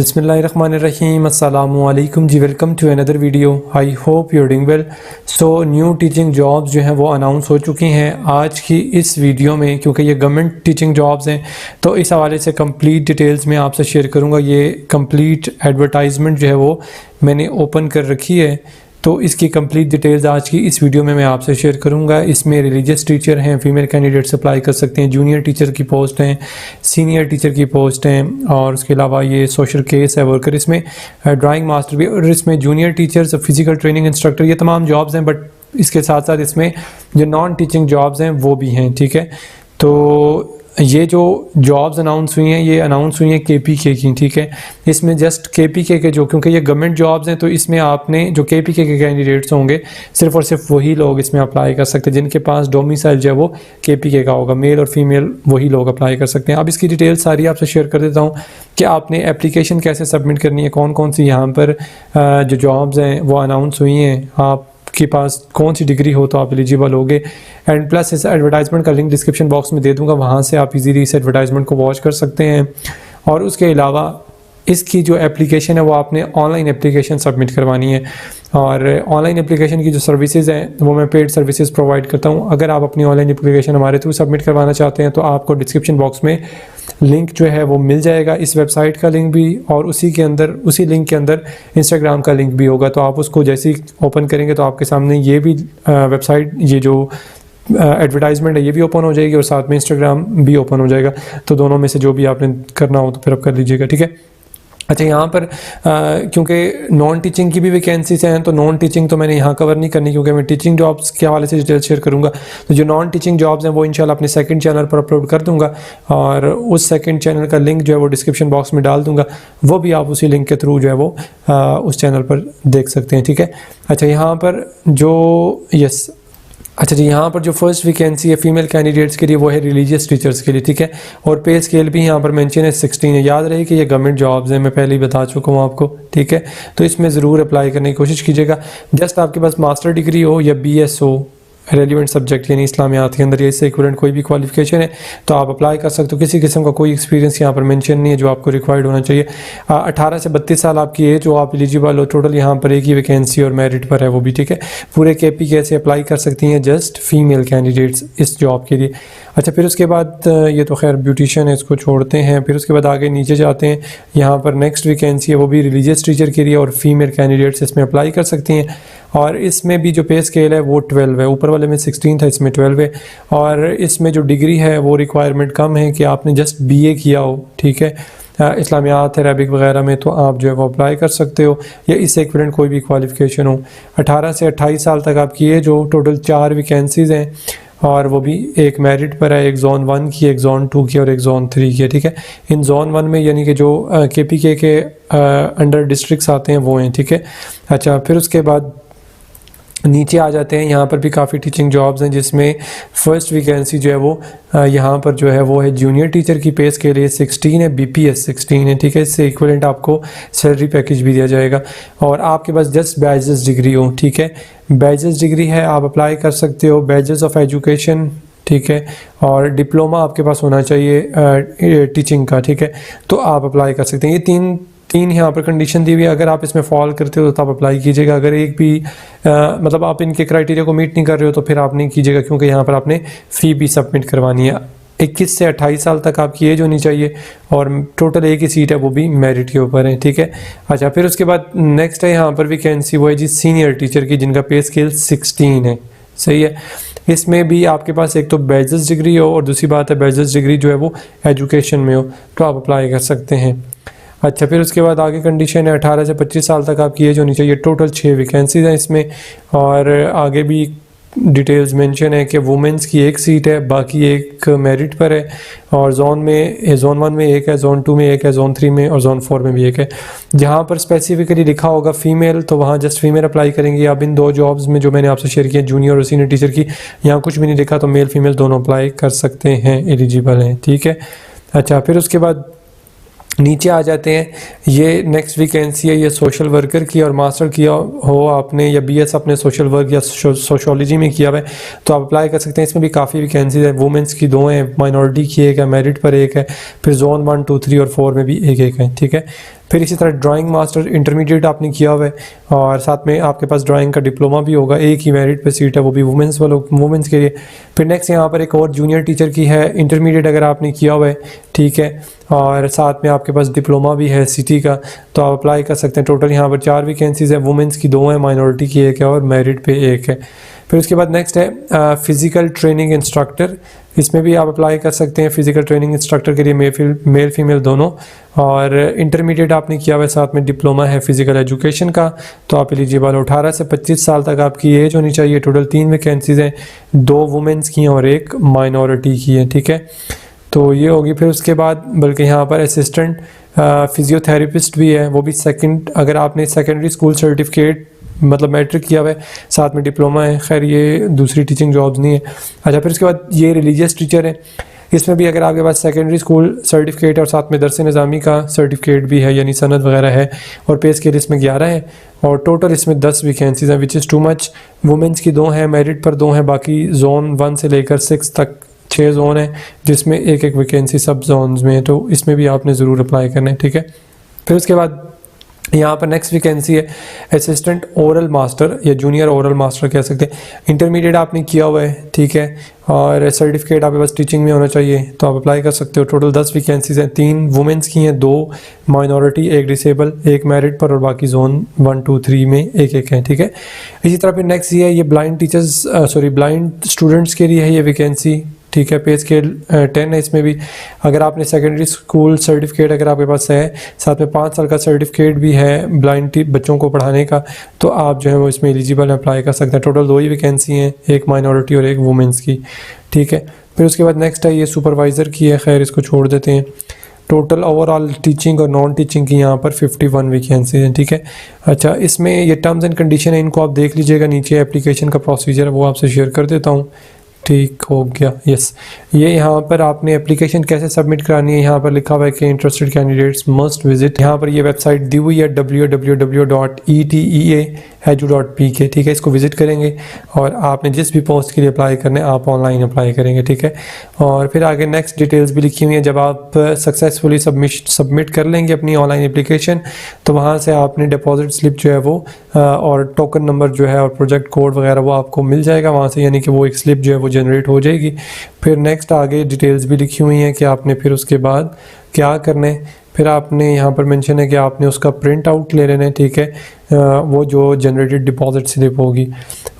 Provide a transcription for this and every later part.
बिस्मिल्लाहिर्रहमानिर्रहीम अस्सलामु अलैकुम जी। Welcome to another video. I hope you are doing well. So new teaching jobs जो हैं वो अनाउंस हो चुकी हैं आज की इस वीडियो में, क्योंकि ये गवर्नमेंट टीचिंग जॉब्स हैं तो इस हवाले से कंप्लीट डिटेल्स मैं आपसे शेयर करूंगा। ये कंप्लीट एडवर्टाइजमेंट जो है वो मैंने ओपन कर रखी है, तो इसकी कंप्लीट डिटेल्स आज की इस वीडियो में मैं आपसे शेयर करूंगा। इसमें रिलीजियस टीचर हैं, फीमेल कैंडिडेट्स अप्लाई कर सकते हैं, जूनियर टीचर की पोस्ट हैं, सीनियर टीचर की पोस्ट हैं, और उसके अलावा ये सोशल केस है वर्कर, इसमें ड्राइंग मास्टर भी, और इसमें junior teachers, physical training instructor, ये तमाम जॉब्स हैं। बट इसके साथ साथ इसमें जो नॉन टीचिंग जॉब्स हैं वो भी हैं, ठीक है। तो ये जो जॉब्स अनाउंस हुई हैं ये अनाउंस हुई हैं KPK की, ठीक है। इसमें जस्ट KPK के जो, क्योंकि ये गवर्नमेंट जॉब्स हैं तो इसमें आपने जो KPK के कैंडिडेट्स होंगे सिर्फ और सिर्फ वही लोग इसमें अप्लाई कर सकते हैं जिनके पास डोमिसाइल जो है वो KPK का होगा। मेल और फीमेल वही लोग अप्लाई कर सकते हैं। अब इसकी डिटेल सारी आपसे शेयर कर देता हूँ कि आपने एप्लीकेशन कैसे सबमिट करनी है, कौन कौन सी यहाँ पर जो जॉब्स हैं वो अनाउंस हुई हैं, आप के पास कौन सी डिग्री हो तो आप एलिजिबल होगे। एंड प्लस इस एडवर्टाइजमेंट का लिंक डिस्क्रिप्शन बॉक्स में दे दूंगा, वहाँ से आप इजीली इस एडवर्टाइजमेंट को वॉच कर सकते हैं। और उसके अलावा इसकी जो एप्लीकेशन है वो आपने ऑनलाइन एप्लीकेशन सबमिट करवानी है, और ऑनलाइन एप्लीकेशन की जो सर्विसेज हैं वो मैं पेड सर्विसेज प्रोवाइड करता हूँ। अगर आप अपनी ऑनलाइन एप्लीकेशन हमारे थ्रू सबमिट करवाना चाहते हैं तो आपको डिस्क्रिप्शन बॉक्स में लिंक जो है वो मिल जाएगा, इस वेबसाइट का लिंक भी, और उसी लिंक के अंदर इंस्टाग्राम का लिंक भी होगा। तो आप उसको जैसे ही ओपन करेंगे तो आपके सामने ये भी वेबसाइट, ये जो एडवर्टाइजमेंट है ये भी ओपन हो जाएगी और साथ में इंस्टाग्राम भी ओपन हो जाएगा। तो दोनों में से जो भी आपने करना हो तो फिर आप कर लीजिएगा, ठीक है। अच्छा, यहाँ पर क्योंकि नॉन टीचिंग की भी वैकेंसीज हैं तो नॉन टीचिंग तो मैंने यहाँ कवर नहीं करनी, क्योंकि मैं टीचिंग जॉब्स के हवाले से डिटेल शेयर करूँगा। तो जो नॉन टीचिंग जॉब्स हैं वो इंशाल्लाह अपने सेकंड चैनल पर अपलोड कर दूँगा, और उस सेकंड चैनल का लिंक जो है वो डिस्क्रिप्शन बॉक्स में डाल दूँगा। वो भी आप उसी लिंक के थ्रू जो है वो उस चैनल पर देख सकते हैं, ठीक है। अच्छा, यहाँ पर जो अच्छा जी, यहाँ पर जो फर्स्ट वैकेंसी है फीमेल कैंडिडेट्स के लिए वो है रिलीजियस टीचर्स के लिए, ठीक है। और पे स्केल भी यहाँ पर मेंशन है 16 है। याद रहे कि ये गवर्नमेंट जॉब्स हैं, मैं पहले ही बता चुका हूँ आपको, ठीक है। तो इसमें ज़रूर अप्लाई करने की कोशिश कीजिएगा। जस्ट आपके पास मास्टर डिग्री हो या BS हो, रेलिवेंट सब्जेक्ट यानी इस्लामियात के अंदर, या इससे इक्विवेलेंट कोई भी क्वालिफिकेशन है तो आप अप्लाई कर सकते हो। किसी किस्म का कोई एक्सपीरियंस यहाँ पर मेंशन नहीं है जो आपको रिक्वायर्ड होना चाहिए। 18 से 32 साल आपकी एज हो, आप एलिजिबल हो। टोटल यहाँ पर एक ही वैकेंसी और मेरिट पर है वो भी, ठीक है। पूरे KPK से अप्लाई कर सकती हैं जस्ट फीमेल कैंडिडेट्स इस जॉब के लिए। अच्छा, फिर उसके बाद ये तो खैर ब्यूटिशियन है, इसको छोड़ते हैं। फिर उसके बाद आगे नीचे जाते हैं, यहाँ पर नेक्स्ट वैकेंसी है वो भी रिलीजियस टीचर के लिए, और फीमेल कैंडिडेट्स इसमें अप्लाई कर सकती हैं। और इसमें भी जो पे स्केल है वो 12 है, ऊपर वाले में 16 था, इसमें 12 है। और इसमें जो डिग्री है वो रिक्वायरमेंट कम है कि आपने जस्ट BA किया हो, ठीक है, इस्लामियात अरबिक वगैरह में, तो आप जो है वो अप्लाई कर सकते हो, या इससे इक्विवेलेंट कोई भी क्वालिफिकेशन हो। 18 से 28 साल तक आपकी एज हो। टोटल 4 वैकेंसीज़ हैं, और वो भी एक मेरिट पर है, एक जोन 1 की, एक जोन 2 की और एक जोन 3 की है, ठीक है। इन जोन 1 में यानी कि जो KPK के अंडर डिस्ट्रिक्ट्स आते हैं वो हैं, ठीक है। अच्छा, फिर उसके बाद नीचे आ जाते हैं, यहाँ पर भी काफ़ी टीचिंग जॉब्स हैं, जिसमें फर्स्ट वैकेंसी जो है वो यहाँ पर जो है वो है जूनियर टीचर की। पेस के लिए 16 है, BPS 16 है, ठीक है। इससे इक्विवेलेंट आपको सैलरी पैकेज भी दिया जाएगा, और आपके पास जस्ट बैचलर्स डिग्री हो, ठीक है। बैचलर्स डिग्री है, आप अप्लाई कर सकते हो। बैचलर्स ऑफ एजुकेशन, ठीक है, और डिप्लोमा आपके पास होना चाहिए टीचिंग का, ठीक है। तो आप अप्लाई कर सकते हैं। ये तीन यहाँ पर कंडीशन दी हुई है। अगर आप इसमें फॉल करते हो तो आप अप्लाई कीजिएगा। अगर एक भी मतलब आप इनके क्राइटेरिया को मीट नहीं कर रहे हो तो फिर आप नहीं कीजिएगा, क्योंकि यहाँ पर आपने फ़ी भी सबमिट करवानी है। 21 से 28 साल तक आपकी एज होनी चाहिए, और टोटल एक ही सीट है वो भी मेरिट के ऊपर है, ठीक है। अच्छा, फिर उसके बाद नेक्स्ट है यहाँ पर वैकेंसी वो है जी सीनियर टीचर की, जिनका पे स्केल 16 है, सही है। इसमें भी आपके पास एक तो बैचलर्स डिग्री हो, और दूसरी बात है बैचलर्स डिग्री जो है वो एजुकेशन में हो, तो आप अप्लाई कर सकते हैं। अच्छा, फिर उसके बाद आगे कंडीशन है 18 से 25 साल तक आपकी एज होनी चाहिए। टोटल 6 वैकेंसीज हैं इसमें, और आगे भी डिटेल्स मेंशन है कि वुमेंस की एक सीट है, बाकी एक मेरिट पर है, और जोन 1 में एक है, जोन 2 में एक है, जोन 3 में और जोन 4 में भी एक है। जहाँ पर स्पेसिफिकली लिखा होगा फीमेल तो वहाँ जस्ट फीमेल अप्लाई करेंगे। अब इन 2 जॉब्स में जो मैंने आपसे शेयर किया जूनियर और सीनियर टीचर की, यहाँ कुछ भी नहीं लिखा, तो मेल फीमेल दोनों अप्लाई कर सकते हैं, एलिजिबल हैं, ठीक है। अच्छा, फिर उसके बाद नीचे आ जाते हैं, ये नेक्स्ट वैकेंसी है, ये सोशल वर्कर की, और मास्टर किया हो आपने या BS अपने सोशल वर्क या सोशोलॉजी में किया हुआ है तो आप अप्लाई कर सकते हैं। इसमें भी काफ़ी वैकेंसीज है। वुमेंस की 2 हैं, माइनॉरिटी की एक है, मेरिट पर एक है, फिर जोन 1, 2, 3 और 4 में भी एक है, ठीक है। फिर इसी तरह ड्राइंग मास्टर इंटरमीडिएट आपने किया हुआ है और साथ में आपके पास ड्राइंग का डिप्लोमा भी होगा, एक ही मेरिट पे सीट है, वो भी वुमेंस के लिए। फिर नेक्स्ट यहाँ पर एक और जूनियर टीचर की है, इंटरमीडिएट अगर आपने किया हुआ है, ठीक है, और साथ में आपके पास डिप्लोमा भी है सिटी का, तो आप अप्लाई कर सकते हैं। टोटल यहाँ पर 4 वैकेंसीज़ है, वुमेंस की 2 है, माइनॉरिटी की 1 है और मेरिट पे 1 है। फिर उसके बाद नेक्स्ट है फ़िज़िकल ट्रेनिंग इंस्ट्रक्टर, इसमें भी आप अप्लाई कर सकते हैं फ़िज़िकल ट्रेनिंग इंस्ट्रक्टर के लिए, मेल फीमेल दोनों। और इंटरमीडिएट आपने किया हुआ है, साथ में डिप्लोमा है फ़िज़िकल एजुकेशन का, तो आप एलिजिबल 18 से 25 साल तक आपकी एज होनी चाहिए। टोटल 3 वैकेंसीज़ हैं, 2 वुमेंस की हैं और 1 माइनॉरिटी की है, ठीक है, तो ये होगी। फिर उसके बाद बल्कि यहाँ पर असिस्टेंट फिजियोथेरेपिस्ट भी है, वो भी सेकंड, अगर आपने सेकेंडरी स्कूल सर्टिफिकेट मतलब मैट्रिक किया हुआ है, साथ में डिप्लोमा है, खैर ये दूसरी टीचिंग जॉब्स नहीं है। अच्छा, फिर उसके बाद ये रिलीजियस टीचर है, इसमें भी अगर आपके पास सेकेंडरी स्कूल सर्टिफिकेट और साथ में दरस निज़ामी का सर्टिफिकेट भी है, यानी सनद वगैरह है, और पे स्केल इसमें 11 है और टोटल इसमें 10 वैकेंसीज़ हैं, which is too much. Women's की 2 हैं, मेरिट पर 2 हैं, बाकी जोन 1 से लेकर 6 तक 6 जोन है, जिसमें एक वैकेंसी सब जोन्स में है, तो इसमें भी आपने ज़रूर अप्लाई करना है, ठीक है। फिर उसके बाद यहाँ पर नेक्स्ट वैकेंसी है असिस्टेंट ओरल मास्टर या जूनियर ओरल मास्टर कह सकते हैं। इंटरमीडिएट आपने किया हुआ है, ठीक है, और सर्टिफिकेट आपके पास टीचिंग में होना चाहिए, तो आप अप्लाई कर सकते हो। टोटल 10 वैकेंसीज़ हैं, 3 वुमेंस की हैं, 2 माइनॉरिटी, 1 डिसेबल, 1 मेरिट पर और बाकी जोन 1 2 3 में 1 है, ठीक है। इसी तरह फिर नेक्स्ट ये है, ये ब्लाइंड स्टूडेंट्स के लिए है ये वैकेंसी, ठीक है, पे स्केल 10 है इसमें भी। अगर आपने सेकेंडरी स्कूल सर्टिफिकेट अगर आपके पास है, साथ में 5 साल का सर्टिफिकेट भी है ब्लाइंड बच्चों को पढ़ाने का, तो आप जो है वो इसमें एलिजिबल अप्लाई कर सकते हैं। टोटल 2 ही वैकेंसी हैं, 1 माइनॉरिटी और 1 वुमेंस की, ठीक है। फिर उसके बाद नेक्स्ट है ये सुपरवाइज़र की है, खैर इसको छोड़ देते हैं। टोटल ओवरऑल टीचिंग और नॉन टीचिंग की यहाँ पर 51 वैकेंसी हैं, ठीक है। अच्छा, इसमें ये टर्म्स एंड कंडीशन है, इनको आप देख लीजिएगा, नीचे एप्लीकेशन का प्रोसीजर है वो आपसे शेयर कर देता हूँ, ठीक हो गया, यस। ये यहाँ पर आपने एप्लीकेशन कैसे सबमिट करानी है, यहाँ पर लिखा हुआ है कि इंटरेस्टेड कैंडिडेट्स मस्ट विजिट, यहाँ पर ये वेबसाइट दी हुई है www.eteedu.pk, ठीक है, इसको विजिट करेंगे और आपने जिस भी पोस्ट के लिए अप्लाई करने आप ऑनलाइन अप्लाई करेंगे, ठीक है। और फिर आगे नेक्स्ट डिटेल्स भी लिखी हुई है, जब आप सक्सेसफुली सबमिट कर लेंगे अपनी ऑनलाइन एप्लीकेशन, तो वहाँ से आपने डिपॉजिट स्लिप जो है वो और टोकन नंबर जो है और प्रोजेक्ट कोड वगैरह वो आपको मिल जाएगा वहाँ से, यानी कि वो एक स्लिप जो है वो जनरेट हो जाएगी। फिर नेक्स्ट आगे डिटेल्स भी लिखी हुई हैं कि आपने फिर उसके बाद क्या करना है। फिर आपने यहाँ पर मेंशन है कि आपने उसका प्रिंट आउट ले लेना है, ठीक है, वो जो जनरेटेड डिपॉजिट स्लिप होगी।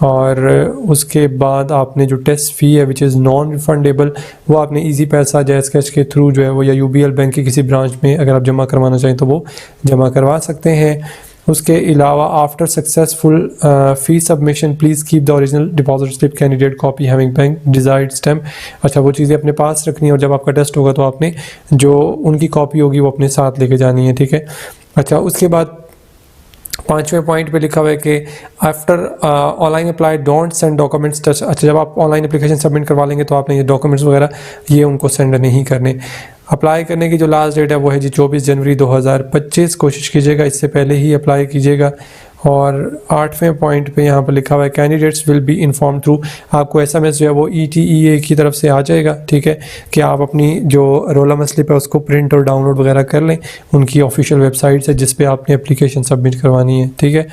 और उसके बाद आपने जो टेस्ट फ़ी है विच इज़ नॉन रिफंडेबल, वो आपने इजी पैसा जैज़ कैश के थ्रू जो है वो या यूबीएल बैंक के किसी ब्रांच में अगर आप जमा करवाना चाहें तो वो जमा करवा सकते हैं। उसके अलावा after successful fee submission please keep the original deposit slip candidate copy having bank desired stamp. अच्छा, वो चीज़ें अपने पास रखनी है और जब आपका टेस्ट होगा तो आपने जो उनकी कॉपी होगी वो अपने साथ लेके जानी है, ठीक है। अच्छा, उसके बाद 5वें पॉइंट पे लिखा हुआ है कि after online apply don't send documents touch. अच्छा, जब आप ऑनलाइन एप्लीकेशन सबमिट करवा लेंगे तो आपने ये डॉक्यूमेंट्स वगैरह ये उनको सेंड नहीं करने। अप्लाई करने की जो लास्ट डेट है वो है जी 24 जनवरी 2025। कोशिश कीजिएगा इससे पहले ही अप्लाई कीजिएगा। और 8वें पॉइंट पे यहाँ पर लिखा हुआ है candidates will be inform through, आपको SMS जो है वो ETEA की तरफ से आ जाएगा, ठीक है, कि आप अपनी जो रोल नंबर स्लिप है उसको प्रिंट और डाउनलोड वगैरह कर लें उनकी ऑफिशियल वेबसाइट से जिस पे आपने एप्लीकेशन सबमिट करवानी है, ठीक है।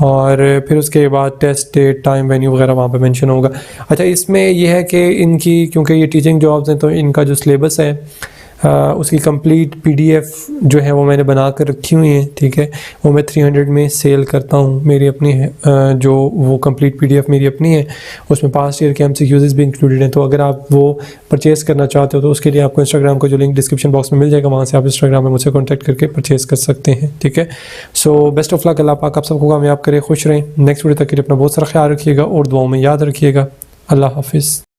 और फिर उसके बाद टेस्ट डेट टाइम वेन्यू वगैरह वहाँ पे मेंशन होगा। अच्छा, इसमें यह है कि इनकी क्योंकि ये टीचिंग जॉब्स हैं तो इनका जो सिलेबस है उसकी कंप्लीट PDF जो है वो मैंने बना कर रखी हुई है, ठीक है, वो मैं 300 में सेल करता हूँ। मेरी अपनी है जो वो कंप्लीट PDF मेरी अपनी है, उसमें पास्ट ईयर के MCQs भी इंक्लूडेड हैं। तो अगर आप वो परचेज़ करना चाहते हो तो उसके लिए आपको इंस्टाग्राम का जो लिंक डिस्क्रिप्शन बॉक्स में मिल जाएगा, वहाँ से आप इंस्टाग्राम में मुझसे कॉन्टैक्ट करके परचेज़ कर सकते हैं, ठीक है। सो बेस्ट ऑफ लक, अल्लाह पाक आप सबको कामयाब करे, खुश रहें। नेक्स्ट वीडियो तक के लिए अपना बहुत सारा ख्याल रखिएगा और दुआओं में याद रखिएगा। अल्लाह हाफिज़।